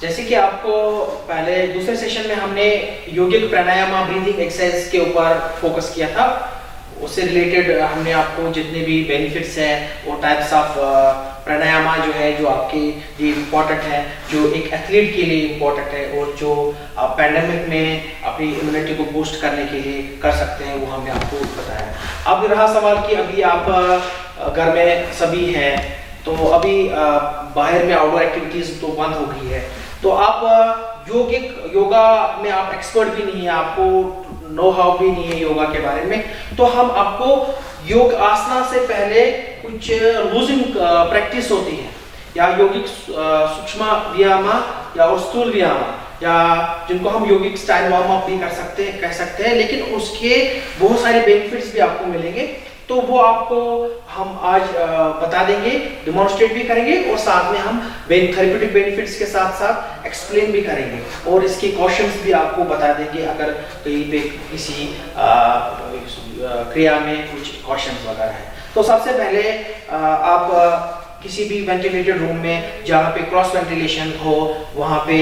जैसे कि आपको पहले दूसरे सेशन में हमने योगिक प्राणायाम ब्रीदिंग एक्सरसाइज के ऊपर फोकस किया था, उससे रिलेटेड हमने आपको जितने भी बेनिफिट्स हैं वो टाइप्स ऑफ प्राणायाम जो है जो आपके लिए इम्पोर्टेंट है, जो एक एथलीट के लिए इम्पोर्टेंट है और जो आप पैंडेमिक में अपनी इम्यूनिटी को बूस्ट करने के लिए कर सकते हैं, वो हमने आपको बताया। अब रहा सवाल कि अभी आप घर में सभी हैं, तो अभी बाहर में आउटडोर एक्टिविटीज तो बंद हो गई है, तो आप योगा में आप एक्सपर्ट भी नहीं है, आपको नो हाउ भी नहीं है योगा के बारे में, तो हम आपको योग आसना से पहले कुछ लूजिंग प्रैक्टिस होती है या योगिक सूक्ष्म व्यायाम या और स्थूल व्यायाम या जिनको हम योगिक स्टाइल वार्म अप भी कह सकते हैं, लेकिन उसके बहुत सारे बेनिफिट्स भी आपको मिलेंगे, तो वो आपको हम आज बता देंगे, डिमॉन्स्ट्रेट भी करेंगे और साथ में हम थेरेप्यूटिक बेनिफिट्स के साथ साथ एक्सप्लेन भी करेंगे और इसके क्वेश्चंस भी आपको बता देंगे अगर कहीं पे किसी क्रिया में कुछ क्वेश्चंस वगैरह है। तो सबसे पहले आप किसी भी वेंटिलेटेड रूम में जहाँ पे क्रॉस वेंटिलेशन हो वहाँ पे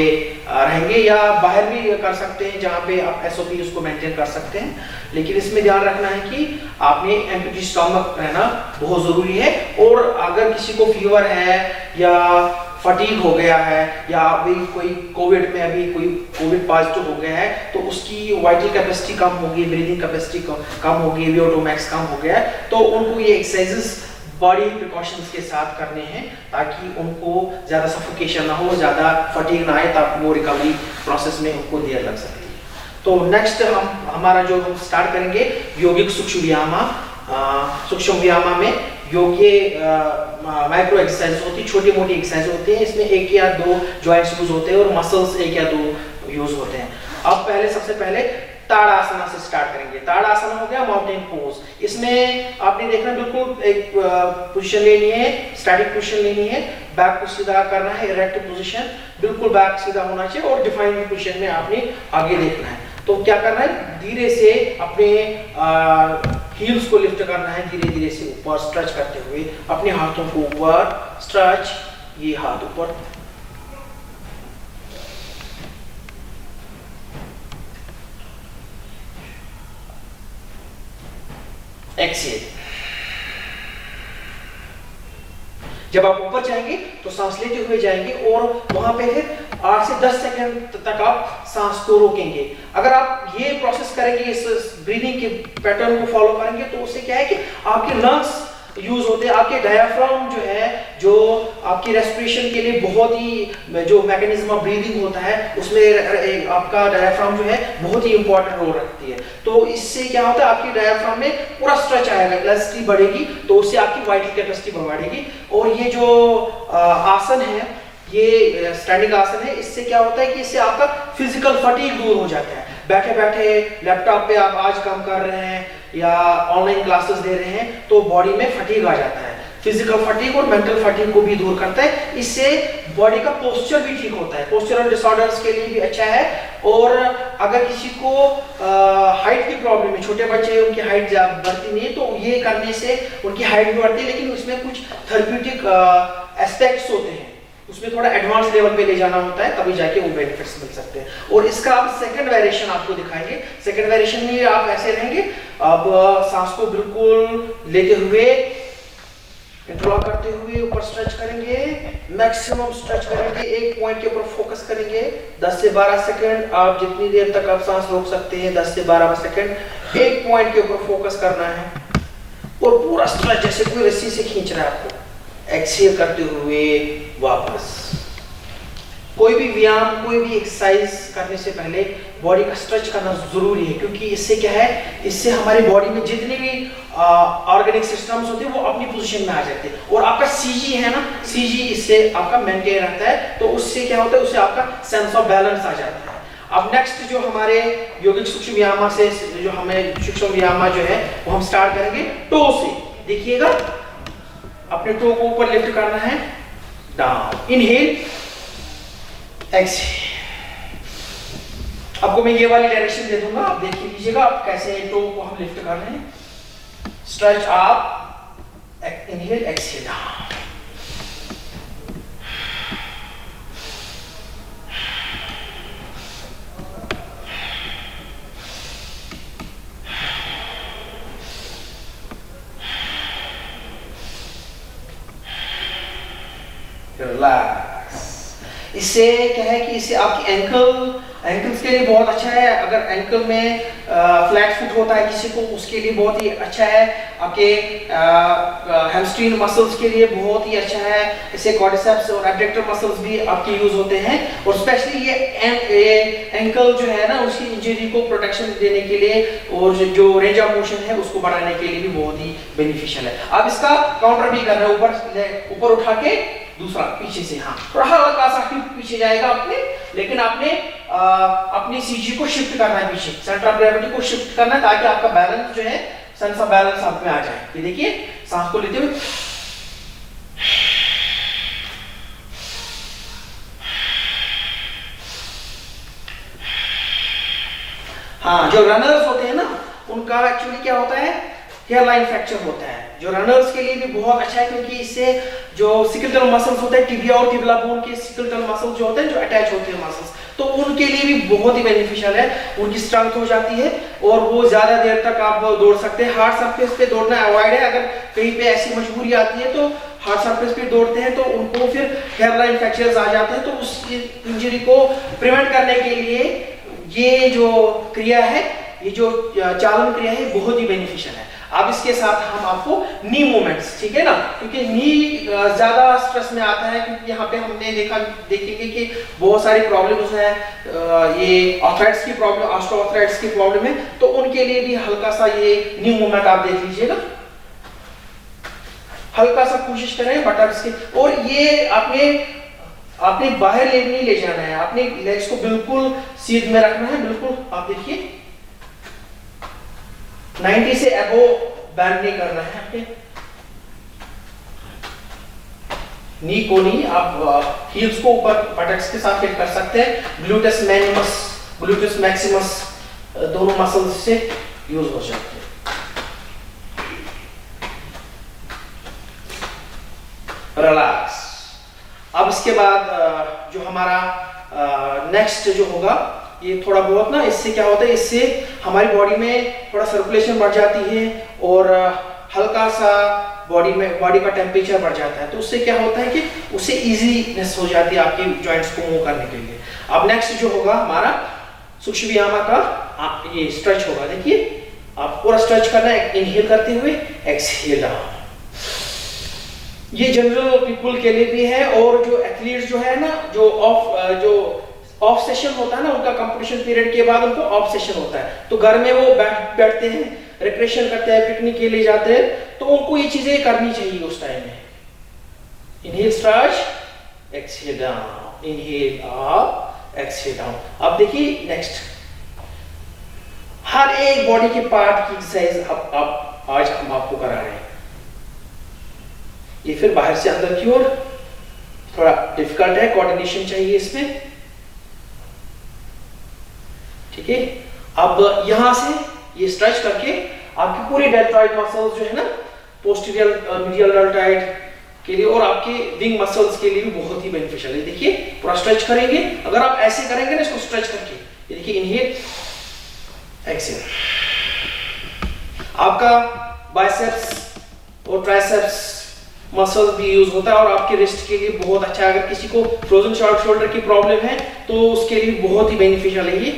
रहेंगे, या बाहर भी कर सकते हैं जहाँ पे आप SOP उसको मेंटेन कर सकते हैं, लेकिन इसमें ध्यान रखना है कि आपने एम्प्टी स्टमक रहना बहुत ज़रूरी है। और अगर किसी को फीवर है या फटीग हो गया है या अभी कोई कोविड में अभी कोई कोविड पॉजिटिव हो गया है, तो उसकी वाइटल कैपेसिटी कम होगी, ब्रीदिंग कैपेसिटी कम होगी, VO2 max कम हो गया है, तो उनको ये एक्सरसाइजेस बॉडी प्रिकॉशंस के साथ करने हैं ताकि उनको ज़्यादा सफोकेशन ना हो, ज़्यादा फटीग ना आए, ताकि वो रिकवरी प्रोसेस में उनको देर लग सकती है। तो नेक्स्ट हमारा जो हम स्टार्ट करेंगे योगिक सूक्ष्म व्यायाम में योग ये माइक्रो एक्सरसाइज होती है, छोटी मोटी एक्सरसाइज होती है, इसमें 1 या 2 जॉइंट्स यूज होते हैं और मसल्स 1 या 2 यूज होते हैं। अब सबसे पहले ताड़ासना से स्टार्ट करेंगे। ताड़ासना हो गया माउंटेन पोज, इसमें आपने देखना बिल्कुल एक पोजीशन लेनी है, स्टैटिक पोजीशन लेनी है, बैक को सीधा करना है, इरेक्ट पोजीशन, बिल्कुल बैक सीधा होना चाहिए और डिफाइंड पोजीशन में आपने आगे देखना है। तो क्या करना है, धीरे से अपने हील्स को लिफ्ट करना है, धीरे धीरे से ऊपर स्ट्रेच करते हुए अपने हाथों को ऊपर स्ट्रेच, ये हाथ ऊपर, एक्सेल। जब आप ऊपर जाएंगे तो सांस लेते हुए जाएंगे और वहां पे फिर 8 से 10 सेकंड तक आप सांस को रोकेंगे। अगर आप ये प्रोसेस करेंगे, इस ब्रीदिंग के पैटर्न को फॉलो करेंगे, तो उससे क्या है कि आपके लंग्स यूज होते हैं, आपके डायफ्राम जो है, जो आपकी रेस्पिरेशन के लिए बहुत ही जो मैकेनिज्म ऑफ ब्रीदिंग होता है उसमें आपका डायफ्राम जो है बहुत ही इंपॉर्टेंट रोल रखती है। तो इससे क्या होता है, आपकी डायफ्राम में पूरा स्ट्रेच आएगा, इलास्टिसिटी बढ़ेगी, तो उससे आपकी वाइटल कैपेसिटी बढ़ेगी। और ये जो आसन है, ये स्टैंडिंग आसन है, इससे क्या होता है कि इससे आपका फिजिकल फटीग दूर हो जाता है। बैठे बैठे लैपटॉप पे आप आज काम कर रहे हैं या ऑनलाइन क्लासेस दे रहे हैं, तो बॉडी में फटीग आ जाता है, फिजिकल फटीग और मेंटल फटीग को भी दूर करता है। इससे बॉडी का पोस्चर भी ठीक होता है, पोस्चरल डिसऑर्डर्स के लिए भी अच्छा है। और अगर किसी को हाइट की प्रॉब्लम है, छोटे बच्चे उनकी हाइट बढ़ती नहीं है, तो ये करने से उनकी हाइट भी बढ़ती है, लेकिन उसमें कुछ थेरेप्यूटिक एस्पेक्ट्स होते हैं, उसमें थोड़ा एडवांस लेवल पे ले जाना होता है, तभी जाके वो बेनिफिट्स मिल सकते हैं। और इसका आप सेकंड वेरिएशन आपको दिखाएंगे। सेकंड वेरिएशन में आप ऐसे रहेंगे, अब सांस को बिल्कुल लेते हुए, इंट्रोल करते हुए ऊपर स्ट्रेच करेंगे, मैक्सिमम स्ट्रेच करेंगे, एक पॉइंट के ऊपर फोकस करेंगे 10 से 12 सेकंड। आप जितनी देर तक आप सांस रोक सकते हैं, 10 से 12 सेकंड एक पॉइंट के ऊपर फोकस करना है और पूरा स्ट्रेच जैसे कोई रस्सी से खींच रहा है आपको। एक्सहेल करते हुए वापस। कोई भी व्यायाम, कोई भी एक्सरसाइज करने से पहले बॉडी का स्ट्रेच करना जरूरी है, क्योंकि इससे क्या है, इससे हमारी बॉडी में जितने भी ऑर्गेनिक सिस्टम्स होते हैं वो अपनी पोजीशन में आ जाते हैं। और आपका CG है ना, CG इससे आपका मेंटेन रहता है, तो उससे क्या होता है, उससे आपका सेंस ऑफ बैलेंस आ जाता है। अब नेक्स्ट जो हमारे योगिक सूक्ष्म व्यायाम से, जो हमें सूक्ष्म व्यायाम जो है वो हम स्टार्ट करेंगे टो से। देखिएगा, अपने टो को ऊपर लिफ्ट करना है, डाउन, इनहेल, एक्सहेल। आपको मैं ये वाली डायरेक्शन दे दूंगा, आप देख लीजिएगा आप कैसे टो को हम लिफ्ट कर रहे हैं। Stretch up, inhale, exhale, down. Relax. इससे क्या है कि इससे आपकी एंकल्स के लिए बहुत अच्छा है। अगर एंकल में फ्लैट फुट होता है किसी को, उसके लिए बहुत ही अच्छा है। आपके हैमस्ट्रिंग मसल्स के लिए बहुत ही अच्छा है। इससे क्वाड्रिसेप्स और एब्डक्टर मसल्स भी आपके यूज होते हैं। और स्पेशली ये एंकल जो है ना, उसकी इंजरी को प्रोटेक्शन देने के लिए और जो रेंज ऑफ मोशन है उसको बढ़ाने के लिए भी बहुत ही बेनिफिशियल है। आप इसका काउंटर भी कर रहे हैं, ऊपर उठा के दूसरा पीछे से, हाँ थोड़ा हल्का सा पीछे जाएगा आपने, लेकिन आपने अपनी सीजी को शिफ्ट करना है पीछे, सेंटर ऑफ ग्रेविटी को शिफ्ट करना है, ताकि आपका बैलेंस जो है, सेंस ऑफ बैलेंस आप में आ जाए। ये देखिए, सांस को लेते हुए हाँ, जो रनर्स होते हैं ना, उनका एक्चुअली क्या होता है, हेयर लाइन फ्रैक्चर होता है। जो रनर्स के लिए भी बहुत अच्छा है, क्योंकि इससे जो सिकल मसल्स होते हैं, टिबिया और टिबिला बोन के सिकल मसल्स जो होते हैं, जो अटैच होते हैं मसल्स, तो उनके लिए भी बहुत ही बेनिफिशियल है। उनकी स्ट्रेंथ हो जाती है और वो ज्यादा देर तक आप दौड़ सकते हैं। हार्ड सरफेस पे दौड़ना अवॉइड है। अगर कहीं पे ऐसी मजबूरी आती है तो हार्ड सरफेस पे दौड़ते हैं तो उनको फिर हेयर लाइन फ्रैक्चर्स आ जाते हैं। तो उस इंजरी को प्रिवेंट करने के लिए ये जो क्रिया है, ये जो चालन क्रिया है, बहुत ही बेनिफिशियल है। अब इसके साथ हम आपको नी मूवमेंट्स, ठीक है ना, क्योंकि नी ज्यादा स्ट्रेस में आता है, क्योंकि यहाँ पे हमने देखेंगे कि बहुत सारी प्रॉब्लम्स हैं। ये आर्थराइटिस की प्रॉब्लम, ऑस्टियोआर्थराइटिस की प्रॉब्लम है, तो उनके लिए भी हल्का सा ये नी मूवमेंट आप देख लीजिएगा। हल्का सा कोशिश करें बटर्स के, और ये आपने बाहर नहीं ले जाना है, आपने लेग्स को बिल्कुल सीध में रखना है, बिल्कुल। आप देखिए 90 से अबो बैंड नहीं करना है आपने, नी को नहीं, आप हील्स को ऊपर बटक्स के साथ फिट कर सकते हैं। ग्लूटस मैनिमस, ग्लूटस मैक्सिमस दोनों मसल्स से यूज हो जाते हैं। रिलैक्स। अब इसके बाद जो हमारा नेक्स्ट जो होगा, ये थोड़ा बहुत ना, इससे क्या होता है, इससे हमारी बॉडी में थोड़ा सर्कुलेशन बढ़ जाती है और हल्का सा बॉडी का टेम्परेचर बढ़ जाता है। तो उससे क्या होता है कि उससे इजीनेस हो जाती है आपके जॉइंट्स को मूव करने के लिए। अब नेक्स्ट जो होगा हमारा सूक्ष्म व्यायाम का ये स्ट्रेच होगा। देखिए, आप पूरा स्ट्रेच करना है, इनहेल करते हुए, एक्सहेल डाउन। ये जनरल पीपल के लिए भी है, और जो एथलीट्स जो है ना, जो ऑफ सेशन होता है ना, उनका कंपटीशन पीरियड के बाद उनको ऑफ सेशन होता है, तो घर में वो बैठते हैं, रिक्रेशन करते हैं, पिकनिक के लिए जाते हैं, तो उनको ये चीजें करनी चाहिए उस टाइम में। Inhale stretch, exhale down, inhale up, exhale down. अब देखिए नेक्स्ट, हर एक बॉडी के पार्ट की एक्सरसाइज अब आज हम आपको करा रहे हैं। ये फिर बाहर से अंदर की ओर, थोड़ा डिफिकल्ट है, कोऑर्डिनेशन चाहिए इसमें, ठीक है। अब यहां से ये स्ट्रेच करके आपकी पूरी डेल्टॉइड मसल्स जो है ना, पोस्टीरियर मीडियल डेल्टॉइड के लिए और आपके विंग मसल्स के लिए भी बहुत ही बेनिफिशियल है। देखिए, पूरा स्ट्रेच करेंगे। अगर आप ऐसे करेंगे ना, इसको स्ट्रेच करके, ये देखिए, इनहेल, एक्सहेल, आपका बाइसेप्स और ट्राइसेप्स मसल भी यूज होता है, और आपके रिस्ट के लिए बहुत अच्छा है। अगर किसी को फ्रोजन शोल्डर की प्रॉब्लम है तो उसके लिए बहुत ही बेनिफिशियल है ये।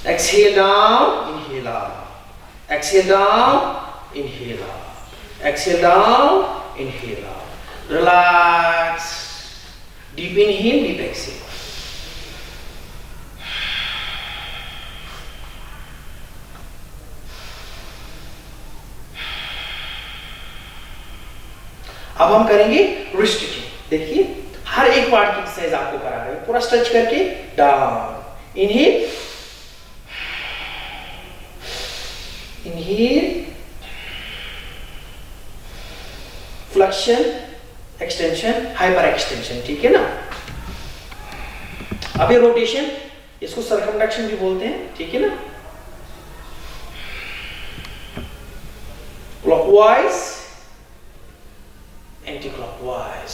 Exhale down, inhale up, exhale down, inhale up, exhale down, inhale up. Relax, deep inhale, deep exhale. अब हम करेंगे रिस्ट की। देखिए, हर एक पार्ट की एक्सरसाइज आपको करा रहे हैं, पूरा स्ट्रेच करके, down, inhale, inhale, flexion, extension, hyper extension, ठीक है ना। अब ये रोटेशन, इसको सर्कमडक्शन भी बोलते हैं, ठीक है ना। Clockwise, anti-clockwise.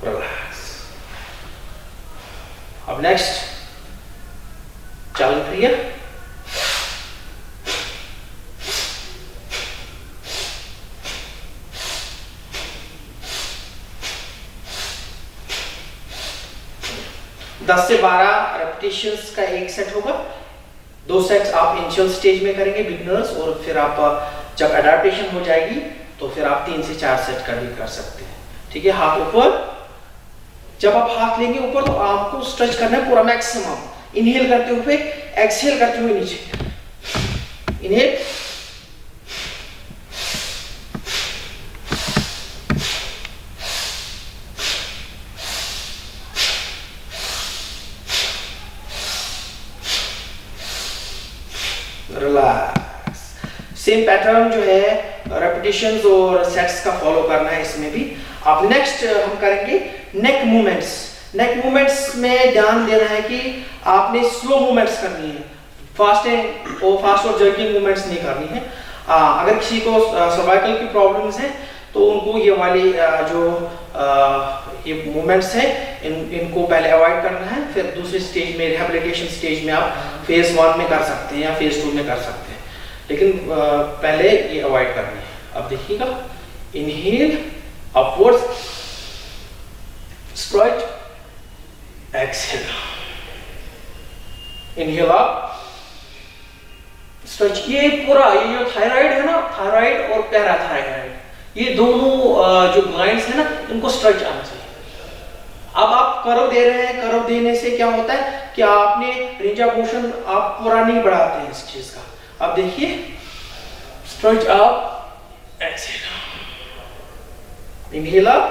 Relax. अब नेक्स्ट चालन क्रिया। 10 से 12 रेपिटेशंस का एक सेट होगा। 2 सेट्स आप इनिशियल स्टेज में करेंगे बिगिनर्स, और फिर आप जब अडेप्टेशन हो जाएगी तो फिर आप 3 से 4 सेट का भी कर सकते हैं। ठीक है, हाथ ऊपर। जब आप हाथ लेंगे ऊपर तो आपको स्ट्रेच करना है पूरा मैक्सिमम। इनहेल करते हुए, एक्सहेल करते हुए नीचे। Inhale, relax. सेम पैटर्न जो है रेपिटेशंस और सेट्स का फॉलो करना है इसमें भी। अब नेक्स्ट हम करेंगे नेक मूवमेंट्स। नेक मूवमेंट्स में ध्यान देना है कि आपने स्लो मूवमेंट्स करनी है, फास्ट और जर्किंग मूवमेंट्स नहीं करनी है। अगर किसी को सर्वाइकल की प्रॉब्लम्स हैं तो उनको ये वाली जो ये मूवमेंट्स हैं इनको पहले अवॉइड करना है। फिर दूसरे स्टेज में, रिहैबिलिटेशन स्टेज में आप फेज 1 में कर सकते हैं या फेज 2 में कर सकते हैं, लेकिन पहले ये अवॉइड करनी है। अब देखिएगा, inhale upwards, stretch, exhale, inhale up, stretch. ये पूरा ये जो थायराइड है ना, थायराइड और पैराथायराइड, ये दोनों जो ग्लैंड्स है ना, इनको स्ट्रेच आना चाहिए। अब आप कर्व दे रहे हैं, कर्व देने से क्या होता है कि आपने रेंज ऑफ मोशन आप पूरा नहीं बढ़ाते हैं इस चीज का। अब देखिए, stretch up, exhale, inhale up,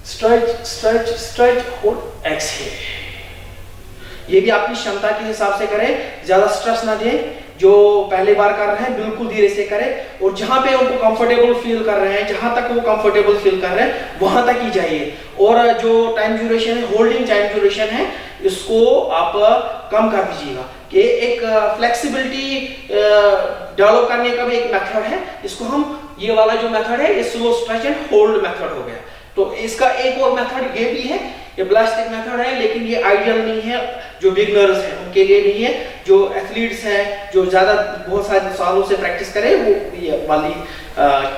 stretch stretch stretch, hold, exhale. ये भी आपकी क्षमता के हिसाब से करें, ज्यादा स्ट्रेस ना दें। जो पहले बार कर रहे हैं बिल्कुल धीरे से करें, और जहां पे उनको कंफर्टेबल फील कर रहे हैं, जहां तक वो कंफर्टेबल फील कर रहे हैं वहां तक ही जाइए। और जो टाइम ड्यूरेशन है, होल्डिंग टाइम ड्यूरेशन है, इसको आप कम कर दीजिएगा। कि एक फ्लेक्सिबिलिटी डेवलप करने का भी एक मेथड है, इसको हम, ये वाला जो मेथड है ये slow stretch and hold method हो गया। तो इसका एक और मेथड ये भी है, ये ब्लास्टिक मेथड है, लेकिन ये आइडियल नहीं है। जो बिगनर्स हैं उनके लिए नहीं है। जो एथलीट्स हैं, जो ज्यादा बहुत सारे सालों से प्रैक्टिस करें, वो ये वाली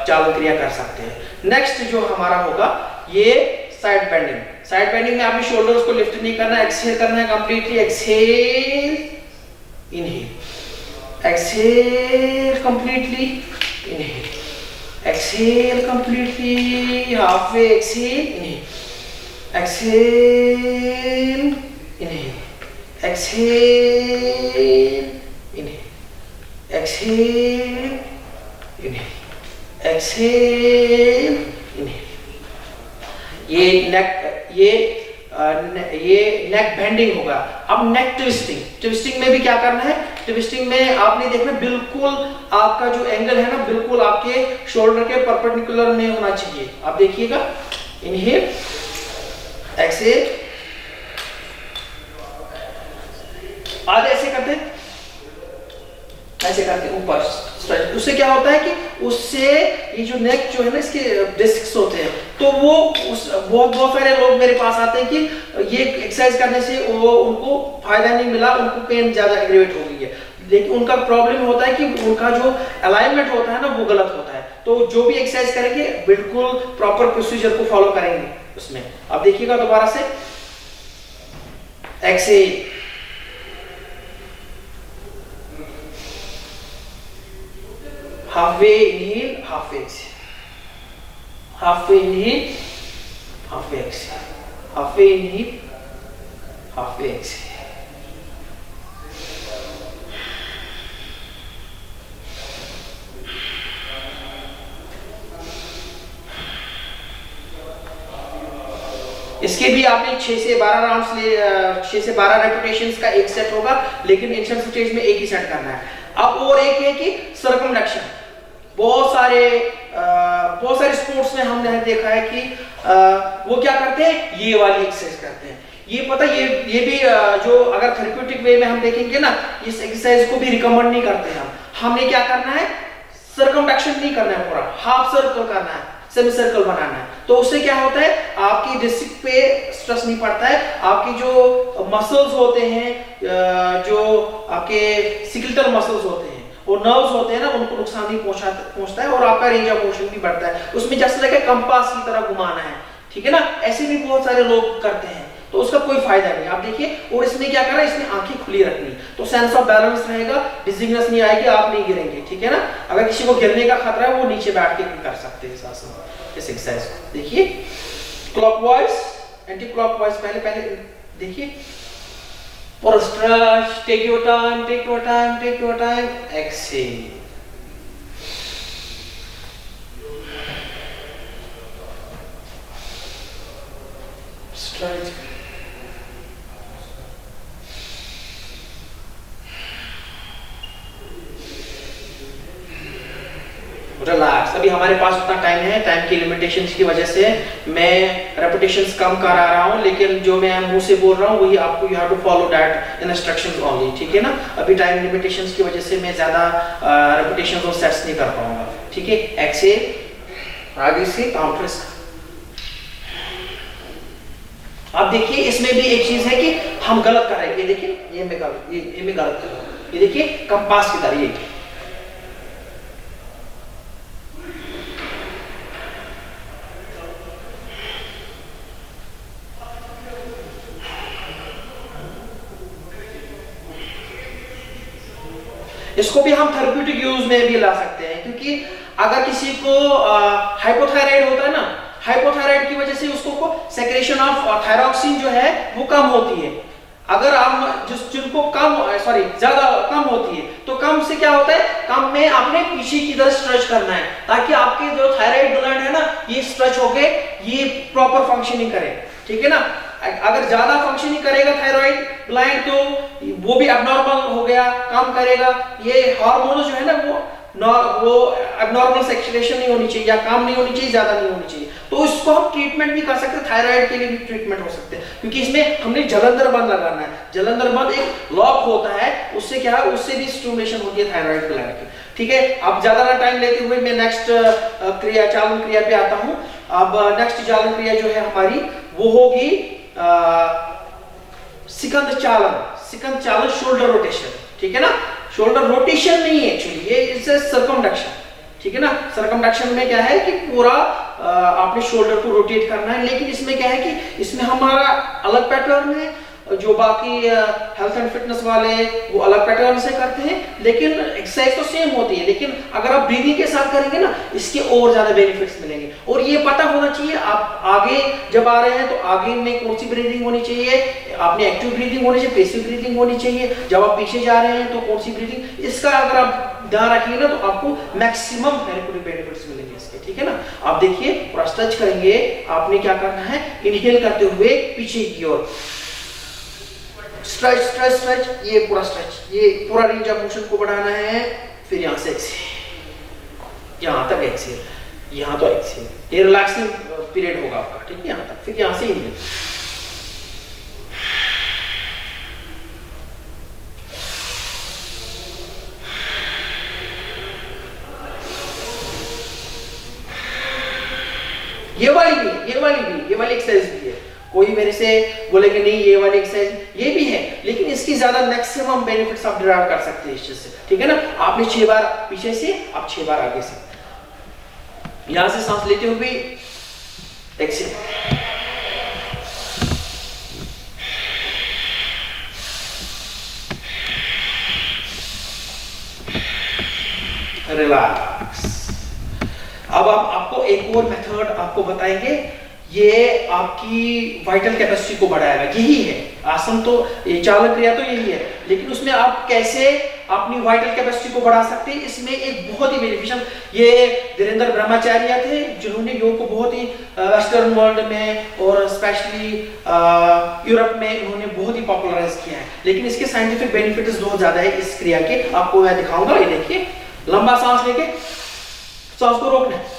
चाल क्रिया कर सकते हैं। नेक्स्ट जो हमारा होगा ये साइड बेंडिंग। साइड बेंडिंग में आपने शोल्डर्स को लिफ्ट नहीं करना है, एक्सहेल करना है completely. Exhale, inhale, exhale completely, inhale, exhale completely, halfway exhale, inhale, exhale, inhale, exhale, inhale, exhale, inhale, exhale, inhale. ये नेक बेंडिंग होगा। अब नेक ट्विस्टिंग। ट्विस्टिंग में भी क्या करना है, ट्विस्टिंग में आपने देखना बिल्कुल आपका जो एंगल है ना, बिल्कुल आपके शोल्डर के परपेंडिकुलर में होना चाहिए। आप देखिएगा, इनहेल, एक्सहेल, आधे ऐसे करते हैं, ऐसे करके ऊपर स्ट्रेच। उससे क्या होता है कि उससे ये जो नेक जो है ना, इसके डिस्क्स होते हैं, तो वो बहुत सारे लोग मेरे पास आते हैं कि ये एक्सरसाइज करने से वो उनको फायदा नहीं मिला, उनको पेन ज्यादा एग्रीवेट हो गई है। लेकिन उनका प्रॉब्लम होता है कि उनका जो अलाइनमेंट होता है ना, वो गलत होता है। तो जो भी एक्सरसाइज करेंगे बिल्कुल प्रॉपर प्रोसीजर को फॉलो करेंगे उसमें। अब देखिएगा दोबारा से, exhale, halfway inhale, halfway exhale, halfway inhale, halfway exhale, halfway inhale, halfway exhale. इसके भी आपने 6 से 12 राउंड्स ले, 6 से 12 रेपिटेशंस का एक सेट होगा, लेकिन इनिशियल स्टेज में एक ही सेट करना है। अब और एक है कि सर्कमडक्शन। बहुत सारे स्पोर्ट्स में हमने देखा है कि वो क्या करते हैं, ये वाली एक्सरसाइज करते हैं। ये पता, ये भी जो अगर थेरेप्यूटिक वे में हम देखेंगे ना, इस एक्सरसाइज को भी रिकमेंड नहीं करते हैं। हमने क्या करना है, सर्कमडक्शन नहीं करना है, पूरा हाफ सर्कल करना है, सेमी सर्कल बनाना है। तो उससे क्या होता है, आपकी डिस्क पे स्ट्रेस नहीं पड़ता है। आपकी जो मसल्स होते हैं, जो आपके सिक्लेटल मसल्स होते हैं और नर्व्स होते हैं ना, उनको नुकसान नहीं पहुंचता है, और आपका रेंज ऑफ मोशन भी बढ़ता है। उसमें जैसे लगे कंपास की तरह घुमाना है, ठीक है ना। ऐसे भी बहुत सारे लोग करते हैं तो उसका कोई फायदा नहीं। आप देखिए, और इसमें क्या करना है, इसमें आंखें खुली रखनी, तो सेंस ऑफ बैलेंस रहेगा, डिजीनेस नहीं आएगी, आप नहीं गिरेंगे, ठीक है ना। अगर किसी को गिरने का खतरा है वो नीचे बैठ के भी कर सकते हैं इस आसन, इस एक्सरसाइज को। देखिए क्लॉकवाइज, एंटी क्लॉकवाइज, पहले देखिए, और stretch, take your time, take your time, take your time, exhale. Stretch, relax. अभी हमारे पास उतना टाइम है, टाइम की लिमिटेशंस की वजह से मैं रेपिटेशंस कम कर रहा हूं, लेकिन जो मैं मुंह से बोल रहा हूं वही आपको, you have to follow that instructions only, ठीक है ना। अभी टाइम लिमिटेशंस की वजह से मैं ज्यादा रेपिटेशंस और सेट्स नहीं कर पाऊंगा, ठीक है। एक्सहेल, आगे से काउंटर। आप देखिए, इसमें भी एक चीज है कि हम गलत कर रहे हैं, ये देखिए, ये मैं गलत कर रहा हूं, ये देखिए कंपास की तरह, ये इसको भी हम थेरेप्यूटिक यूज में भी ला सकते हैं, क्योंकि अगर किसी को हाइपोथायराइड होता है ना, हाइपोथायराइड की वजह से उसको सेक्रेशन ऑफ थायरॉक्सिन जो है वो कम होती है। अगर आप जिनको ज्यादा कम होती है, तो कम से क्या होता है, कम में आपने पीछे की तरफ स्ट्रेच करना है, ताकि आपके जो थायराइड ग्लैंड है ना, ये स्ट्रेच होके ये प्रॉपर फंक्शनिंग करे, ठीक है ना। अगर ज्यादा फंक्शनिंग करेगा थायराइड ग्लैंड तो वो भी अबनॉर्मल हो गया, काम करेगा। ये हार्मोन जो है ना वो अबनॉर्मल सेक्रेशन नहीं होनी चाहिए, या काम नहीं होनी चाहिए, ज्यादा नहीं होनी चाहिए, तो इसको हम ट्रीटमेंट भी कर सकते हैं, थायराइड के लिए भी ट्रीटमेंट हो सकते हैं, क्योंकि इसमें हमने जलंधर बंद लगाना है। जलंधर बंद एक लॉक होता है, उससे क्या है, उससे भी स्टिमुलेशन होती है थायराइड ग्लैंड की, ठीक है। अब ज्यादा ना टाइम लेते हुए मैं नेक्स्ट चालन क्रिया पे आता हूँ। अब नेक्स्ट चालन क्रिया जो है हमारी वो होगी सिकंद चालन, शोल्डर रोटेशन, ठीक है ना। शोल्डर रोटेशन नहीं है एक्चुअली, ये इट्स सर्कमडक्शन, ठीक है ना। सर्कमडक्शन में क्या है कि पूरा आपने शोल्डर को रोटेट करना है, लेकिन इसमें क्या है कि इसमें हमारा अलग पैटर्न है, जो बाकी हेल्थ एंड फिटनेस वाले वो अलग पैटर्न से करते हैं, लेकिन एक्सरसाइज तो सेम होती है। लेकिन अगर आप ब्रीदिंग के साथ करेंगे ना, इसके और ज्यादा बेनिफिट्स मिलेंगे। और ये पता होना चाहिए, आप आगे जब आ रहे हैं तो आगे में कौन सी ब्रीदिंग होनी चाहिए, आपने एक्टिव ब्रीदिंग होनी चाहिए, पैसिव ब्रीदिंग होनी चाहिए, जब आप पीछे जा रहे हैं तो कौन सी ब्रीदिंग, इसका अगर आप ध्यान रखिएगा ना तो आपको मैक्सिमम थेरेप्यूटिक बेनिफिट्स मिलेंगे इसके, ठीक है ना। आप देखिए, पूरा स्ट्रेच करेंगे, आपने क्या करना है, इनहेल करते हुए पीछे की ओर स्ट्रेच स्ट्रेच स्ट्रेच, ये पूरा स्ट्रेच, ये पूरा रेंज ऑफ मोशन को बढ़ाना है। फिर यहां से एक्सहेल, यहां तक एक्सहेल, यहां तो एक्सहेल, ये रिलैक्सिंग पीरियड होगा आपका, ठीक है, यहां तक। फिर यहां से इनहेल, ये वाली एक्सरसाइज भी है। कोई मेरे से बोलेंगे नहीं ये वाली एक्सरसाइज, ये भी है, लेकिन इसकी ज्यादा मैक्सिमम बेनिफिट्स आप डिराइव कर सकते हैं इस चीज से, ठीक है ना। आपने 6 बार पीछे से, आप 6 बार आगे से, यहां से सांस लेते हुए एक्सहेल, रिलैक्स। अब आपको एक और मेथड आपको बताएंगे, ये आपकी वाइटल कैपेसिटी को बढ़ाएगा। यही है आसन, तो ये चालन क्रिया तो यही है, लेकिन उसमें आप कैसे अपनी वाइटल कैपेसिटी को बढ़ा सकते हैं, इसमें एक बहुत ही बेनिफिशियल, ये धीरेन्द्र ब्रह्मचार्य थे जिन्होंने योग को बहुत ही वेस्टर्न वर्ल्ड में और स्पेशली यूरोप में इन्होंने बहुत ही पॉपुलराइज किया है। लेकिन इसके साइंटिफिक बेनिफिट्स बहुत ज्यादा है इस क्रिया के, आपको मैं दिखाऊंगा। ये देखिए, लंबा सांस लेके सांस को रोकना है,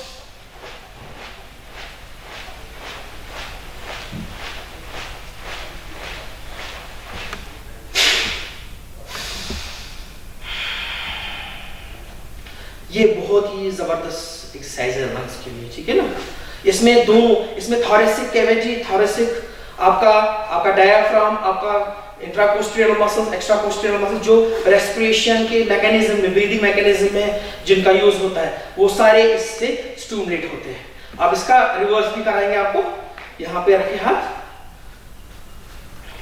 ये बहुत ही जबरदस्त एक्सरसाइज है लंग्स के लिए, ठीक है ना। इसमें दोनों, इसमें थोरेसिक कैविटी, थोरेसिक आपका डायाफ्राम, आपका इंट्राकोस्ट्रियल मसल्स, एक्स्ट्राकोस्ट्रियल मसल्स, जो रेस्पिरेशन के मैकेनिज्म में, ब्रीदिंग मैकेनिज्म में जिनका यूज होता है, वो सारे इससे स्टिमुलेट होते हैं। अब इसका रिवर्स भी कराएंगे आपको। यहाँ पे रखे हाथ,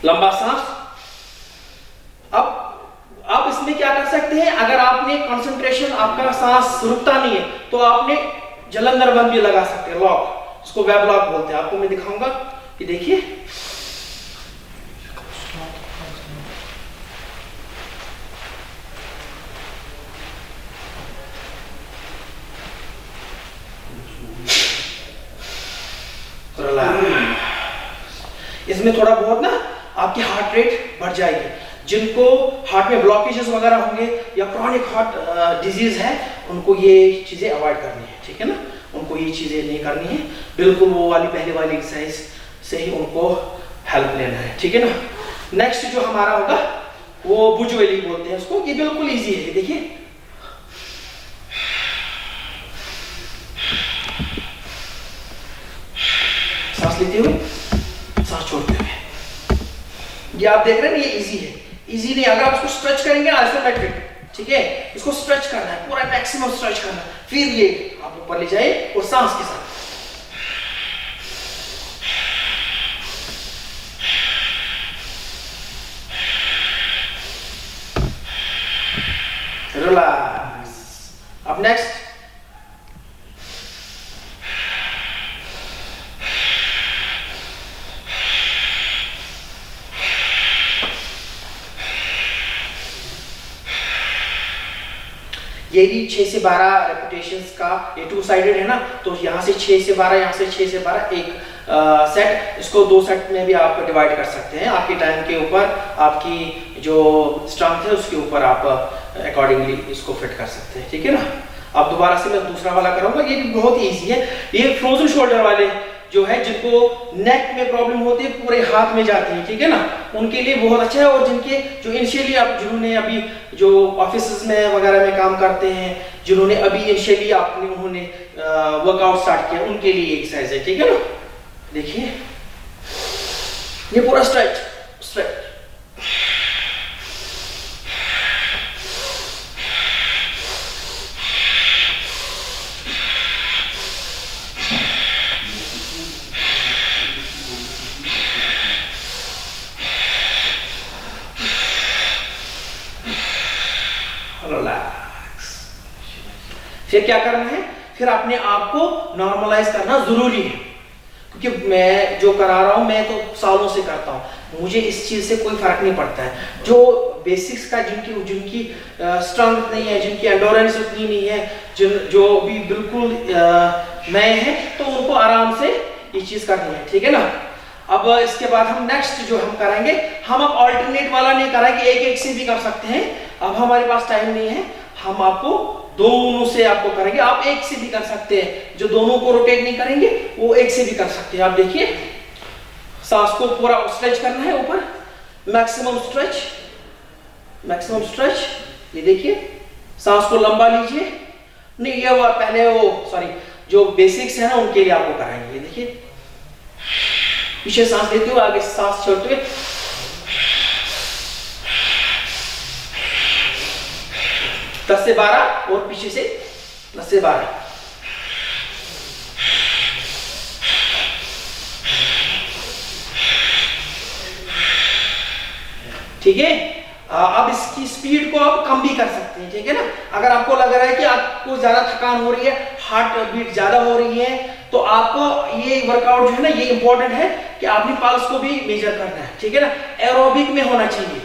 लंबा सांस। अब आप इसमें क्या कर सकते हैं, अगर आपने कंसंट्रेशन, आपका सांस रुकता नहीं है, तो आपने जलंधर बंद भी लगा सकते हैं, लॉक, इसको वेब लॉक बोलते हैं। आपको मैं दिखाऊंगा कि देखिए, इसमें थोड़ा बहुत ना आपकी हार्ट रेट बढ़ जाएगी। जिनको हार्ट में ब्लॉकेजेस वगैरह होंगे या क्रॉनिक हार्ट डिजीज है, उनको ये चीजें अवॉइड करनी है, ठीक है ना, उनको ये चीजें नहीं करनी है, बिल्कुल वो वाली पहले वाली एक्सरसाइज से ही उनको हेल्प लेना है, ठीक है ना। नेक्स्ट जो हमारा होगा वो भुजबेली बोलते हैं उसको, ये बिल्कुल इजी है। देखिए, सांस लेते हुए, सांस छोड़ते हुए, ये आप देख रहे हैं, ये इजी है। इजी नहीं, अगर आप इसको स्ट्रेच करेंगे ना आइसोमेट्रिक, ठीक है, इसको स्ट्रेच करना है, पूरा मैक्सिमम स्ट्रेच करना है, फिर ये आप ऊपर ले जाए और सांस के साथ। रिलैक्स। अब नेक्स्ट, ये भी 6 से 12 रेपिटेशंस का, ये 2 साइडेड है ना, तो यहाँ से 6 से 12, यहाँ से 6 से 12 एक सेट, इसको 2 सेट में भी आप डिवाइड कर सकते हैं, आपके टाइम के ऊपर, आपकी जो स्ट्रेंथ है उसके ऊपर आप अकॉर्डिंगली इसको फिट कर सकते हैं, ठीक है ना। अब दोबारा से मैं दूसरा वाला करूँगा, ये भी बहुत ही ईजी है। ये फ्रोजन शोल्डर वाले जो है, जिनको नेक में प्रॉब्लम होती है, पूरे हाथ में जाती है, ठीक है ना, उनके लिए बहुत अच्छा है। और जिनके जो इनिशियली आप, जिन्होंने अभी जो ऑफिस में वगैरह में काम करते हैं, जिन्होंने अभी इनिशियली उन्होंने वर्कआउट स्टार्ट किया, उनके लिए एक्सरसाइज है, ठीक है ना। देखिए, ये पूरा स्ट्रेच स्ट्रेच, रिलैक्स। फिर क्या करना है, फिर अपने आप को नॉर्मलाइज करना जरूरी है, क्योंकि मैं जो करा रहा हूं, मैं तो सालों से करता हूं, मुझे इस चीज से कोई फर्क नहीं पड़ता है। जो बेसिक्स का, जिनकी स्ट्रेंथ नहीं है, जिनकी एंडोरेंस उतनी नहीं है, जो भी बिल्कुल नए हैं, तो उनको आराम से ये चीज करनी है, ठीक है ना। अब इसके बाद हम नेक्स्ट जो हम करेंगे, हम अब ऑल्टरनेट वाला नहीं करेंगे, एक एक से भी कर सकते हैं। अब हमारे पास टाइम नहीं है, हम आपको दोनों से आपको करेंगे। आप एक से भी कर सकते हैं, जो दोनों को रोटेट नहीं करेंगे वो एक से भी कर सकते हैं। आप देखिए, सांस को पूरा स्ट्रेच करना है ऊपर, मैक्सिमम स्ट्रेच, मैक्सिमम स्ट्रेच। ये देखिए, सांस को लंबा लीजिए, नहीं ये वो पहले सॉरी, जो बेसिक्स है ना उनके लिए आपको कराएंगे। ये देखिए, पीछे सांस लेते हुए, आगे सांस छोड़ते हुए, 10 से 12 और पीछे से 10 से 12। ठीक है। अब इसकी स्पीड को आप कम भी कर सकते हैं, ठीक है ना। अगर आपको लग रहा है कि आपको ज्यादा थकान हो रही है, हार्ट बीट ज्यादा हो रही है, तो आपको ये वर्कआउट जो है ना, ये इंपॉर्टेंट है कि आपने पल्स को भी मेजर करना है, ठीक है ना। एरोबिक में होना चाहिए।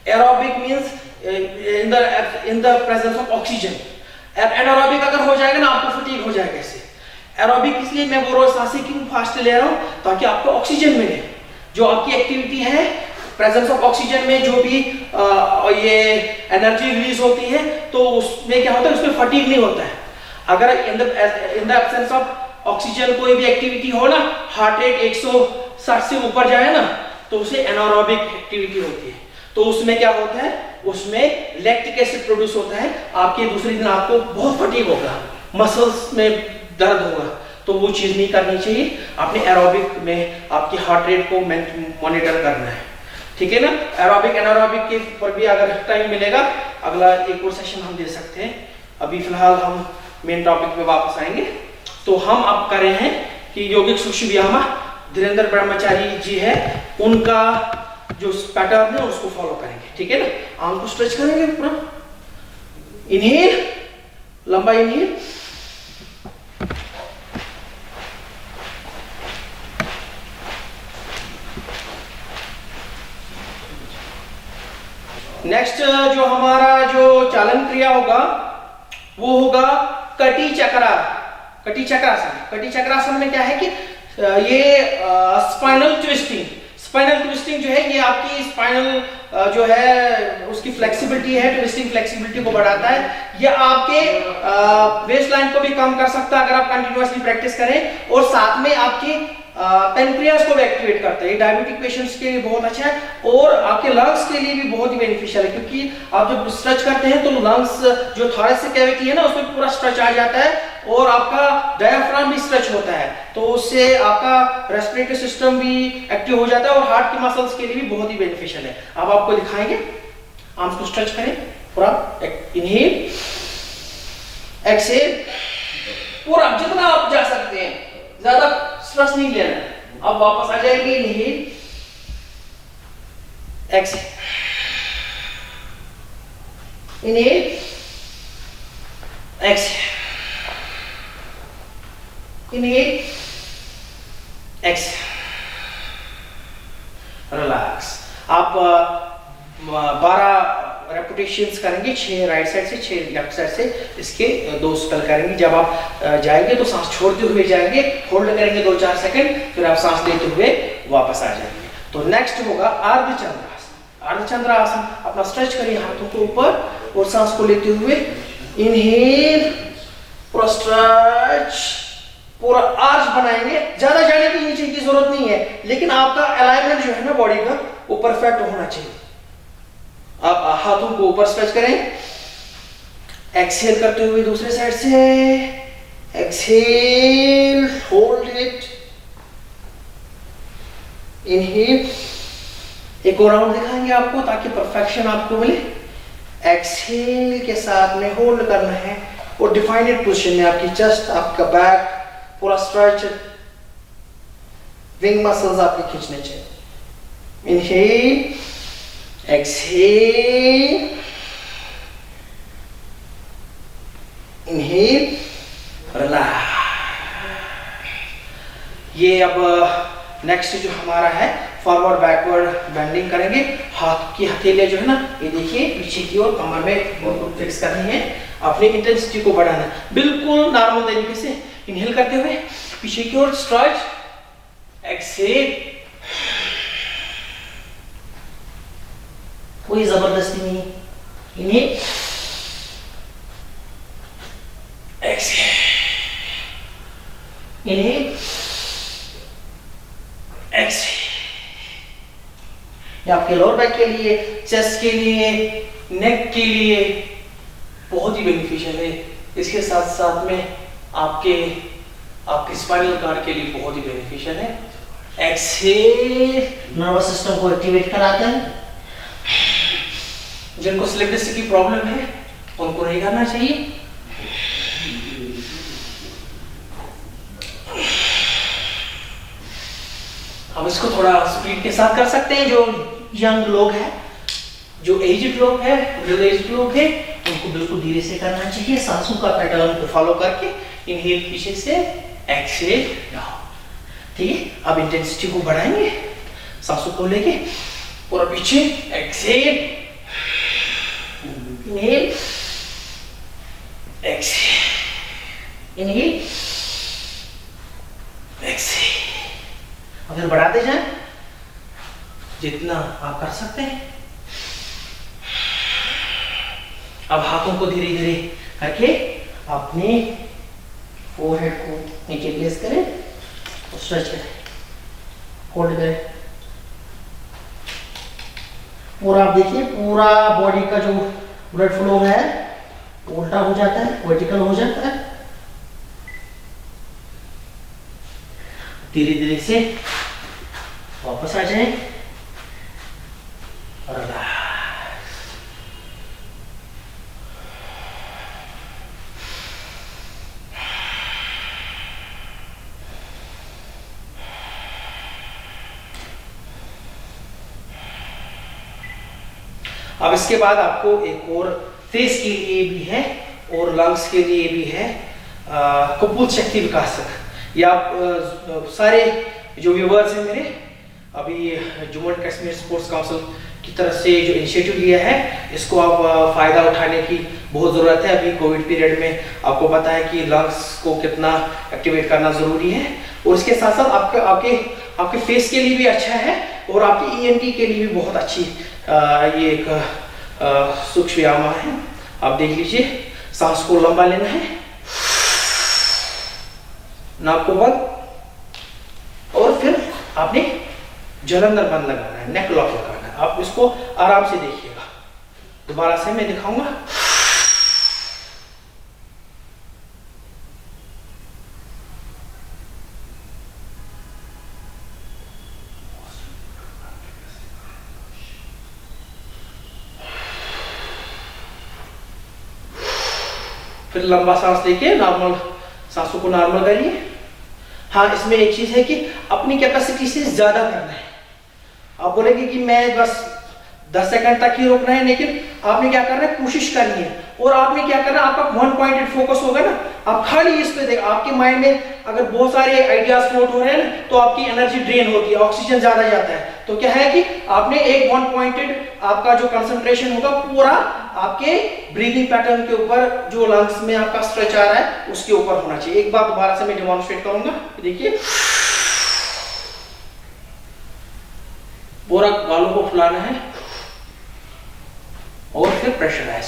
Aerobic means in the presence of oxygen. Anaerobic अगर हो जाएगा ना, आपको फटीग हो जाएगा इससे। एरोबिक इसलिए मैं बोल रहा हूँ, सांसें क्यों फास्ट ले रहा हूँ, ताकि आपको ऑक्सीजन मिले। जो आपकी एक्टिविटी है, प्रेजेंस ऑफ ऑक्सीजन में जो भी ये एनर्जी रिलीज होती है, तो उसमें क्या होता है, उसमें फटीग नहीं होता है। अगर in the absence of oxygen कोई भी एक्टिविटी हो ना, हार्ट रेट 160 से ऊपर जाए ना, तो उसे एनारोबिक एक्टिविटी होती है। तो उसमें क्या होता है, उसमें लैक्टिक एसिड प्रोड्यूस होता है। आपके दूसरे दिन आपको बहुत फटीग होगा, मसल्स में दर्द होगा, तो वो चीज नहीं करनी चाहिए। आपने एरोबिक में आपकी हार्ट रेट को मॉनिटर करना है, ठीक है ना। एरोबिक एनारोबिक के ऊपर भी अगर टाइम मिलेगा, अगला एक और सेशन हम दे सकते हैं। अभी फिलहाल हम मेन टॉपिक पे वापस आएंगे। तो हम अब कर रहे हैं कि योगिक सूक्ष्म व्यायाम धीरेन्द्र ब्रह्मचारी जी है, उनका जो पैटर्न है उसको फॉलो करेंगे, ठीक है ना। आर्म को स्ट्रेच करेंगे पूरा, इनहेल, लंबा इनहेल, नेक्स्ट जो हमारा जो चालन क्रिया होगा वो होगा कटी चक्रा। कटी चक्रासन, कटी चक्रासन में क्या है कि ये स्पाइनल ट्विस्टिंग, स्पाइनल ट्विस्टिंग जो है ये आपकी स्पाइनल जो है उसकी फ्लेक्सिबिलिटी है, ट्विस्टिंग फ्लेक्सिबिलिटी को बढ़ाता है। ये आपके वेस्ट लाइन को भी कम कर सकता है अगर आप कंटिन्यूअसली प्रैक्टिस करें, और साथ में आपकी पेनक्रियास को भी एक्टिवेट करता है। ये डायबिटिक पेशेंट्स के लिए बहुत अच्छा है और आपके लंग्स के लिए भी बहुत ही बेनिफिशियल है, क्योंकि आप जब स्ट्रेच करते हैं तो लंग्स जो थोरेसिक कैविटी है ना उसमें पूरा स्ट्रेच आ जाता है और आपका डायफ्राम भी स्ट्रेच होता है, तो उससे आपका रेस्पिरेटरी सिस्टम भी एक्टिव हो जाता है और हार्ट की मसल्स के लिए भी बहुत ही बेनिफिशियल है। अब आपको दिखाएंगे, आर्म्स को स्ट्रेच करें पूरा, इनहेल, एक्सहेल, पूरा जितना आप जा सकते हैं, ज्यादा स्ट्रेस नहीं लेना है। अब वापस आ जाएंगे, inhale, exhale, inhale, exhale, inhale, exhale, relax. आप 12 रेपिटेशंस करेंगे, 6 राइट साइड से 6 लेफ्ट साइड से, इसके 2 स्पेल करेंगे। जब आप जाएंगे तो सांस छोड़ते हुए जाएंगे, होल्ड करेंगे 2-4 सेकंड, फिर आप सांस लेते हुए वापस आ जाएंगे। तो नेक्स्ट होगा अर्धचंद्रासन। अर्धचंद्रासन, अपना स्ट्रेच करिए हाथों को ऊपर और सांस को लेते हुए, इनहेल, पूरा स्ट्रेच, पूरा आर्च बनाएंगे। ज्यादा जाने की नीचे की जरूरत नहीं है, लेकिन आपका अलाइनमेंट जो है ना बॉडी का वो परफेक्ट होना चाहिए। आप हाथों को ऊपर स्ट्रेच करें, एक्सहेल करते हुए दूसरे साइड से, एक्सहेल, होल्ड इट, इनहेल, एक और राउंड दिखाएंगे आपको ताकि परफेक्शन आपको मिले। एक्सहेल के साथ में होल्ड करना है और डिफाइंड पोजीशन में आपकी चेस्ट, आपका बैक पूरा स्ट्रेच, विंग मसल्स आपके खींचने चाहिए। Inhale, exhale, inhale, relax. ये अब नेक्स्ट जो हमारा है फॉरवर्ड बैकवर्ड बेंडिंग करेंगे। हाथ की हथेलियां जो है ना ये देखिए पीछे की ओर कमर में फिक्स करनी है, अपनी इंटेंसिटी को बढ़ाना है, बिल्कुल नॉर्मल तरीके से इनहेल करते हुए पीछे की ओर स्ट्रेच, एक्सहेल, कोई जबरदस्ती नहीं, इनहेल, एक्सहेल, इनहेल, एक्सहेल। ये आपके लोअर बैक के लिए, चेस्ट के लिए, नेक के लिए बहुत ही बेनिफिशियल है। इसके साथ साथ में आपके स्पाइनल कार्ड के लिए बहुत ही बेनिफिशियल है। एक्सहेल, नर्वस सिस्टम को एक्टिवेट कराता है। जिनको स्लिप डिस्क की प्रॉब्लम है उनको नहीं करना चाहिए। अब इसको थोड़ा स्पीड के साथ कर सकते हैं। जो यंग लोग हैं, जो एज्ड लोग हैं, मिडिल एज्ड लोग हैं, उनको बिल्कुल धीरे से करना चाहिए, सांसों का पैटर्न को फॉलो करके। इनहेल पीछे से, एक्सहेल डाउन, ठीक है। अब इंटेंसिटी को बढ़ाएंगे, सांसों को लेके पूरा पीछे, exhale, inhale, exhale, inhale, exhale. अगर बढ़ाते जाएं जितना आप कर सकते हैं। अब हाथों को धीरे धीरे करके अपने फोरहेड को नीचे प्लेस करें और स्ट्रेच करें, होल्ड करें। पूरा आप देखिए, पूरा बॉडी का जो ब्लड फ्लो है उल्टा हो जाता है, वर्टिकल हो जाता है। धीरे धीरे से वापस आ जाए, रिलैक्स। अब इसके बाद आपको एक और फेस के लिए भी है और लंग्स के लिए भी है कपूल शक्ति विकासक। ये आप सारे जो व्यूवर्स हैं मेरे, अभी Jammu and Kashmir sports council की तरफ से जो इनिशिएटिव लिया है, इसको आप फ़ायदा उठाने की बहुत ज़रूरत है। अभी कोविड पीरियड में आपको पता है कि लंग्स को कितना एक्टिवेट करना ज़रूरी है, और इसके साथ साथ आपके फेस के लिए भी अच्छा है और आपके ENT के लिए भी बहुत अच्छी ये एक सूक्ष्म व्यायाम है। आप देख लीजिए, सांस को लंबा लेना है, नाक को बंद, और फिर आपने जलंधर बंद लगाना है, नेक लॉक लगाना है। आप इसको आराम से देखिएगा, दोबारा से मैं दिखाऊंगा। फिर लंबा सांस लेके नॉर्मल सांसों को नॉर्मल करिए। हाँ, इसमें एक चीज है कि अपनी कैपेसिटी से ज्यादा करना है। आप बोलेंगे कि मैं बस 10 सेकंड तक ही रोकना है, लेकिन आपने क्या करना है, कोशिश करनी है। और आपने क्या करना है, आपका वन पॉइंटेड फोकस होगा ना, आप खाली इस पे देखो। आपके माइंड में अगर बहुत सारे आइडियाज फ्लोट हो रहे हैं ना, तो आपकी एनर्जी ड्रेन होती है, ऑक्सीजन ज्यादा जाता है। तो क्या है कि आपने एक वन पॉइंटेड आपका जो कंसंट्रेशन होगा पूरा आपके ब्रीदिंग पैटर्न के ऊपर, जो लंग्स में आपका स्ट्रेच आ रहा है उसके ऊपर होना चाहिए। एक बार दोबारा से मैं डेमोन्स्ट्रेट करूंगा, देखिए। पूरा गालों को फुलाना है और फिर प्रेशराइज।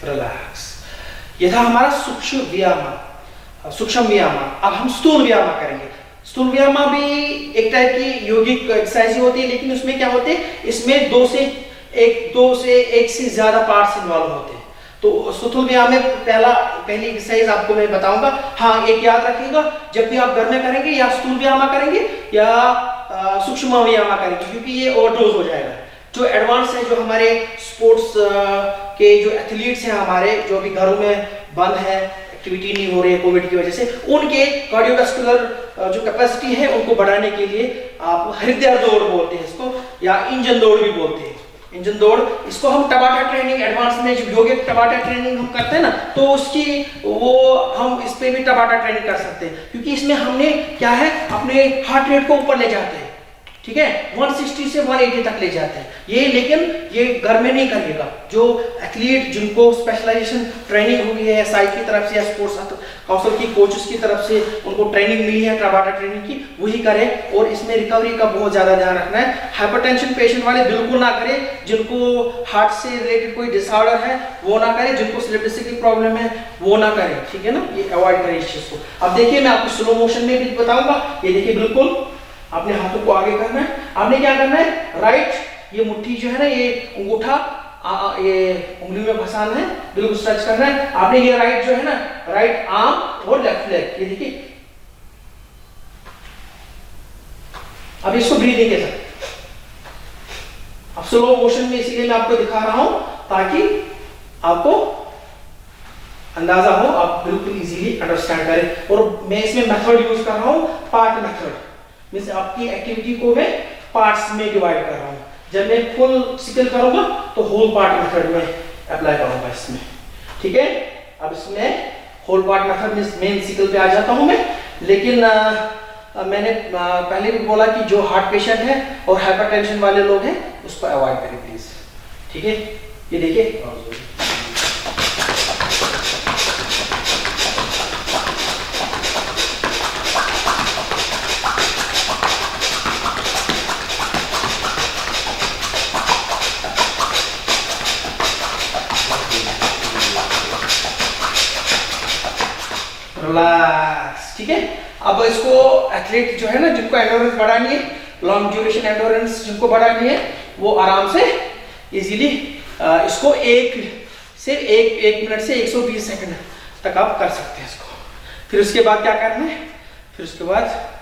रिलैक्स। यह था हमारा सूक्ष्म व्यायाम। अब हम स्थूल व्यायाम करेंगे। स्थूल व्यायाम भी एक टाइप की यौगिक एक्सरसाइज होती है, लेकिन उसमें क्या होते हैं, इसमें दो से एक से ज्यादा पार्ट्स इन्वॉल्व होते हैं। तो स्थूल व्यायाम में पहली एक्सरसाइज आपको मैं बताऊंगा। हाँ, एक याद रखिएगा, जब भी आप घर में करेंगे या स्थूल व्यायाम करेंगे या सूक्ष्म व्यायाम करेंगे, क्योंकि ये ओवरडोज हो जाएगा। जो एडवांस है, जो हमारे स्पोर्ट्स के जो एथलीट्स हैं हमारे, जो भी घरों में बंद है, एक्टिविटी नहीं हो रही है कोविड की वजह से, उनके कार्डियोवैस्कुलर जो कैपेसिटी है उनको बढ़ाने के लिए आप हृदय दौड़ बोलते हैं इसको, या इंजन दौड़ भी बोलते हैं। इंजन दौड़, इसको हम टबाटा ट्रेनिंग एडवांस में जो यौगिक टबाटा ट्रेनिंग हम करते हैं ना, तो हम इस पे भी टबाटा ट्रेनिंग कर सकते हैं, क्योंकि इसमें हमने क्या है, अपने हार्ट रेट को ऊपर ले जाते हैं। ठीक है, 160 से 180 तक ले जाते हैं ये, लेकिन ये घर में नहीं करिएगा। जो एथलीट जिनको स्पेशलाइजेशन ट्रेनिंग हुई है साइड की तरफ से या स्पोर्ट्स काउंसिल की कोचेस की तरफ से, उनको ट्रेनिंग मिली है टबाटा ट्रेनिंग की, वही करें। और इसमें रिकवरी का बहुत ज्यादा ध्यान रखना है। हाइपरटेंशन पेशेंट वाले बिल्कुल ना करें, जिनको हार्ट से रिलेटेड कोई डिसऑर्डर है वो ना करें, जिनको स्लेप्टिसिटी की प्रॉब्लम है वो ना करें। ठीक है ना, ये अवॉइड करें इस चीज को। अब देखिए, मैं आपको स्लो मोशन में भी बताऊंगा। ये देखिए, बिल्कुल आपने हाथों को आगे करना है। आपने क्या करना है, राइट ये मुट्ठी जो है ना, ये अंगूठा ये उंगली में फंसाना है, बिल्कुल स्ट्रेच करना है। आपने ये राइट जो है ना, राइट आर्म और लेफ्ट लेग, ये देखिए। अब इसको ब्रीदिंग के साथ, अब स्लो मोशन में इसीलिए मैं आपको दिखा रहा हूं ताकि आपको अंदाजा हो, आप बिल्कुल इजीली अंडरस्टैंड करें। और मैं इसमें मेथड यूज कर रहा हूं, पार्ट मेथड। मींस आपकी एक्टिविटी को मैं पार्ट्स में डिवाइड कर रहा हूं। जब मैं फुल सिकल करूंगा तो होल पार्ट मेथड में अप्लाई करूंगा इसमें। ठीक है, अब इसमें होल पार्ट मेथड में मेन सिकल पे आ जाता हूं मैं। लेकिन मैंने पहले भी बोला कि जो हार्ट पेशेंट है और हाइपरटेंशन वाले लोग हैं उसको अवॉइड करें प्लीज। ठीक है, ये देखिए, रिलैक्स। ठीक है, अब इसको एथलीट जो है ना, जिनको एंडोरेंस बढ़ानी है, लॉन्ग ड्यूरेशन एंडोरेंस जिनको बढ़ानी है, वो आराम से इजीली इसको एक मिनट से 120 सेकंड तक आप कर सकते हैं इसको। फिर उसके बाद क्या करना है, फिर उसके बाद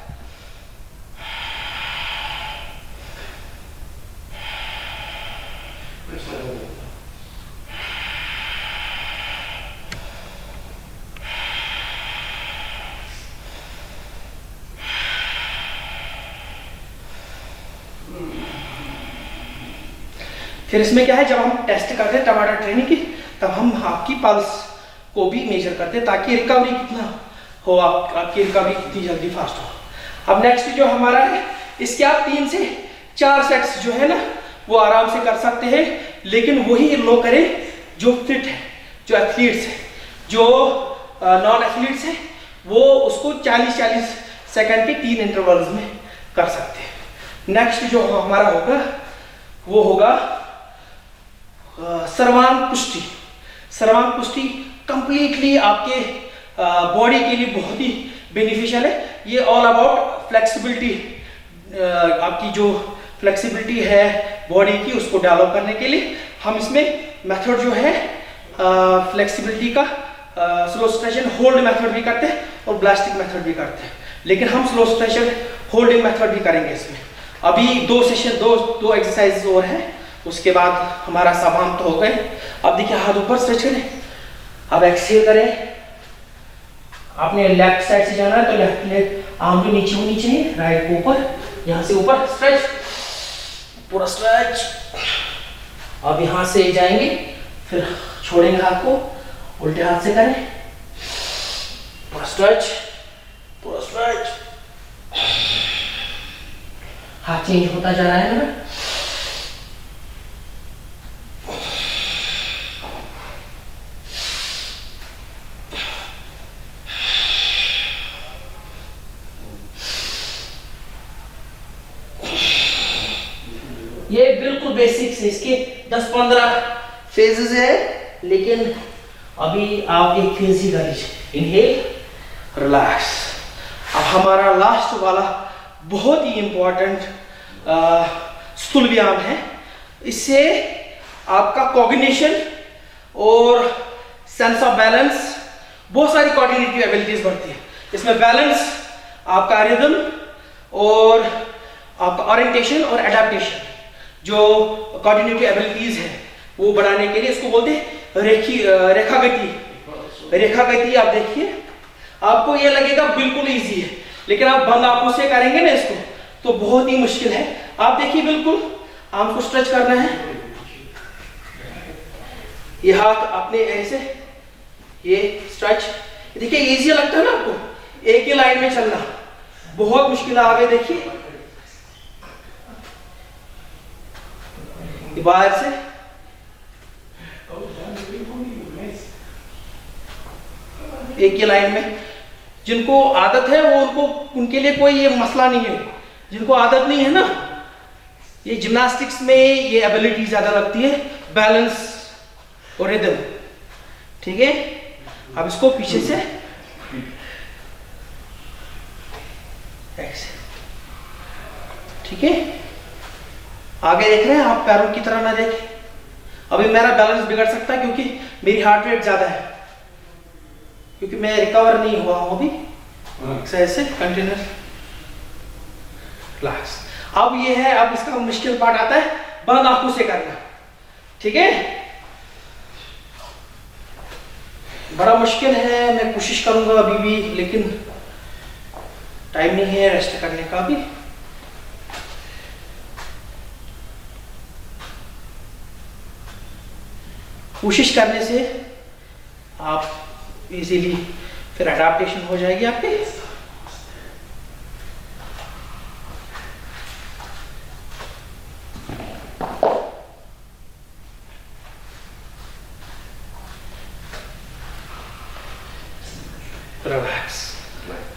फिर इसमें क्या है, जब हम टेस्ट करते हैं टमाटर ट्रेनिंग की, तब हम आपकी पल्स को भी मेजर करते हैं ताकि रिकवरी कितना हो, आपकी रिकवरी कितनी जल्दी फास्ट हो। अब नेक्स्ट जो हमारा है, इसके आप 3 से 4 सेट्स जो है ना वो आराम से कर सकते हैं, लेकिन वही लोग करें जो फिट है, जो एथलीट्स है। जो नॉन एथलीट्स है वो उसको 40-40 सेकंड के 3 इंटरवल्स में कर सकते हैं। नेक्स्ट जो हमारा होगा वो होगा सर्वांग पुष्टि। सर्वांग पुष्टि कंप्लीटली आपके बॉडी के लिए बहुत ही बेनिफिशियल है। ये ऑल अबाउट फ्लेक्सिबिलिटी, आपकी जो फ्लेक्सिबिलिटी है बॉडी की उसको डेवलप करने के लिए हम इसमें मेथड जो है फ्लेक्सिबिलिटी का स्लो स्ट्रेच होल्ड मेथड भी करते हैं और ब्लास्टिक मेथड भी करते हैं, लेकिन हम स्लो स्ट्रेच होल्डिंग मेथड भी करेंगे इसमें। अभी 2 सेशन, दो एक्सरसाइज और हैं, उसके बाद हमारा सब आम तो हो गए। अब देखिए हाथ ऊपर स्ट्रेच करें, अब एक्सहेल करें। आपने लेफ्ट साइड से जाना है तो लेफ्ट लेग आर्म भी नीचे होनी चाहिए, राइट को ऊपर, यहाँ से ऊपर स्ट्रेच, पूरा स्ट्रेच। अब यहाँ से जाएंगे, फिर छोड़ेंगे हाथ को, उल्टे हाथ से करें, पूरा स्ट्रेच, पूरा स्ट्रेच। हाथ चेंज होता जा रहा है ना। ये बिल्कुल बेसिक्स है, इसके 10-15 फेजेस है, लेकिन अभी आप एक फेज ही कर लीजिए, इनहेल, रिलैक्स। अब हमारा लास्ट वाला बहुत ही इंपॉर्टेंट स्थूल व्यायाम है। इससे आपका कोऑर्डिनेशन और सेंस ऑफ बैलेंस, बहुत सारी कोऑर्डिनेटिव एबिलिटीज बढ़ती है। इसमें बैलेंस, आपका रिदम और आपका ओरिएंटेशन और एडेप्टेशन, जो कोऑर्डिनेटिव एबिलिटीज है वो बढ़ाने के लिए इसको बोलते हैं रेखा गति। रेखा गति आप देखिए, आपको ये लगेगा बिल्कुल इजी है, लेकिन आप बंद आंखों से करेंगे ना इसको तो बहुत ही मुश्किल है। आप देखिए, बिल्कुल आर्म को स्ट्रेच करना है, ये हाथ अपने ऐसे, ये स्ट्रेच। देखिए इजी लगता है ना आपको, एक ही लाइन में चलना, बहुत मुश्किल है। आगे देखिए, बाहर से एक ही लाइन में। जिनको आदत है वो उनके लिए कोई ये मसला नहीं है। जिनको आदत नहीं है ना, ये जिम्नास्टिक्स में ये एबिलिटी ज्यादा लगती है, बैलेंस और रिदम। ठीक है, अब इसको पीछे से ऐसे, ठीक है। आगे देख रहे हैं आप, पैरों की तरह ना देखें। अभी मेरा बैलेंस बिगड़ सकता है क्योंकि मेरी हार्ट रेट ज्यादा है, क्योंकि मैं रिकवर नहीं हुआ हूं अभी ऐसे कंटिन्यूस रिलैक्स। अब ये है, अब इसका मुश्किल पार्ट आता है, बंद आंखों से करना। ठीक है, बड़ा मुश्किल है, मैं कोशिश करूंगा अभी भी, लेकिन टाइम नहीं है रेस्ट करने का भी। कोशिश करने से आप इजीली फिर अडैप्टेशन हो जाएगी आपकी। रिलैक्स।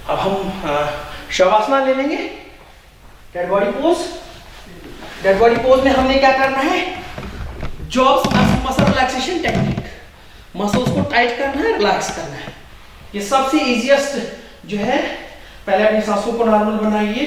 अब हम शवासना ले लेंगे, dead body pose. Dead body pose में हमने क्या करना है, jobs muscle relaxation technique, muscles को टाइट करना है, रिलैक्स करना है। ये सबसे इजीएस्ट जो है। पहले अपनी सांसों को नॉर्मल बनाइए,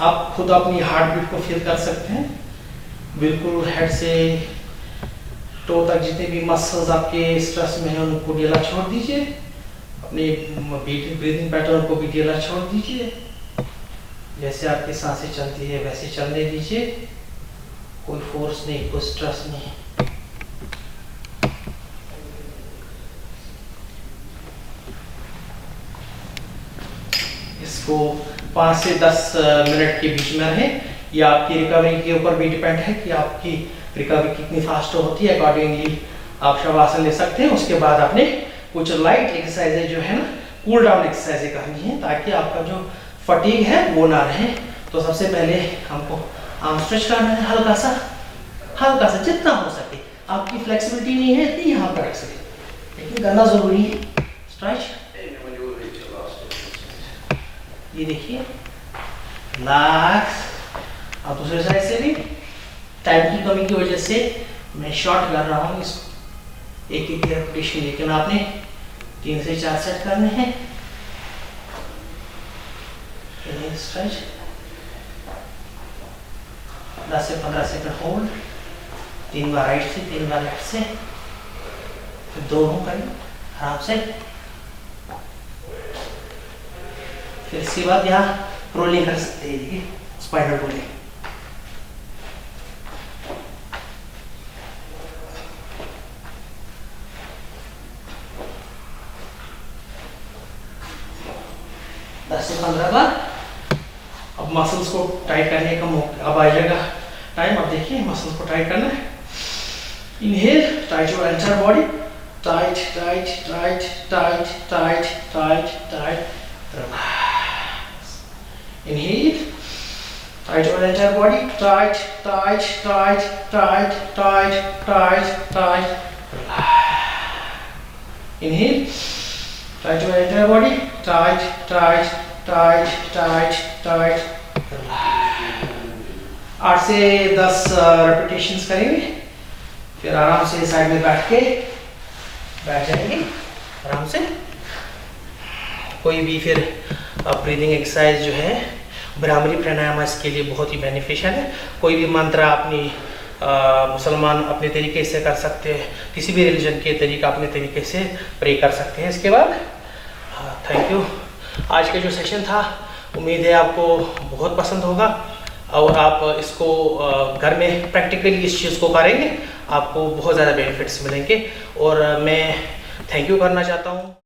आप खुद अपनी हार्ट बीट को फील कर सकते हैं। बिल्कुल हेड से टो तक जितने भी मसल्स आपके स्ट्रेस में हैं उनको ढीला छोड़ दीजिए, अपने ब्रीदिंग पैटर्न को भी ढीला छोड़ दीजिए। जैसे आपकी सांसें चलती है वैसे चलने दीजिए, कोई फोर्स नहीं, कोई स्ट्रेस नहीं। इसको 5 से 10 मिनट के बीच में रहे। या आपकी रिकवरी के ऊपर भी डिपेंड है कि आपकी रिकवरी कितनी फास्ट होती है। अकॉर्डिंगली आप शवासन ले सकते हैं। उसके बाद आपने कुछ लाइट एक्सरसाइजेज जो है ना, कूल डाउन एक्सरसाइजेज करनी है ताकि आपका जो फटीग है वो ना रहे। तो सबसे पहले हमको आर्म स्ट्रेच करना है, हल्का सा जितना हो सके। आपकी फ्लेक्सिबिलिटी नहीं है इतनी यहाँ पर रख सके, लेकिन करना जरूरी है। स्ट्रेच, ये देखिए, रिलैक्स। अब दूसरे साइड से भी टाइम की कमी की वजह से मैं शॉर्ट कर रहा हूँ इसको, एक रेपिटेशन, लेकिन आपने 3 से 4 सेट करने हैं। स्ट्रेच, 10 से 15 सेकंड होल्ड, 3 बार राइट से 3 बार लेफ्ट से, फिर दोनों करें आराम से। फिर इसके बाद यहाँ रोलिंग कर सकते हैं, देखिए स्पाइडर रोलिंग। से 15 बार। अब मसल्स को टाइट करने का मौका अब आ जाएगा टाइम। अब देखिए मसल्स को टाइट करना है। Inhale, tight your entire body, tight tight tight tight tight tight tight, relax. Inhale, tight your entire body, tight tight tight tight tight tight tight, relax. Inhale, tight your entire body, tight tight tight tight tight, 8 से 10 repetitions करेंगे। फिर आराम से side में बैठ जाएंगे आराम से। कोई भी फिर ब्रीदिंग एक्सरसाइज जो है, भ्रामरी प्राणायाम, इसके लिए बहुत ही बेनिफिशियल है। कोई भी मंत्र अपनी मुसलमान अपने तरीके से कर सकते हैं, किसी भी रिलीजन के तरीका अपने तरीके से प्रे कर सकते हैं। इसके बाद थैंक यू। आज का जो सेशन था, उम्मीद है आपको बहुत पसंद होगा और आप इसको घर में प्रैक्टिकली इस चीज़ को करेंगे, आपको बहुत ज़्यादा बेनिफिट्स मिलेंगे। और मैं थैंक यू करना चाहता हूँ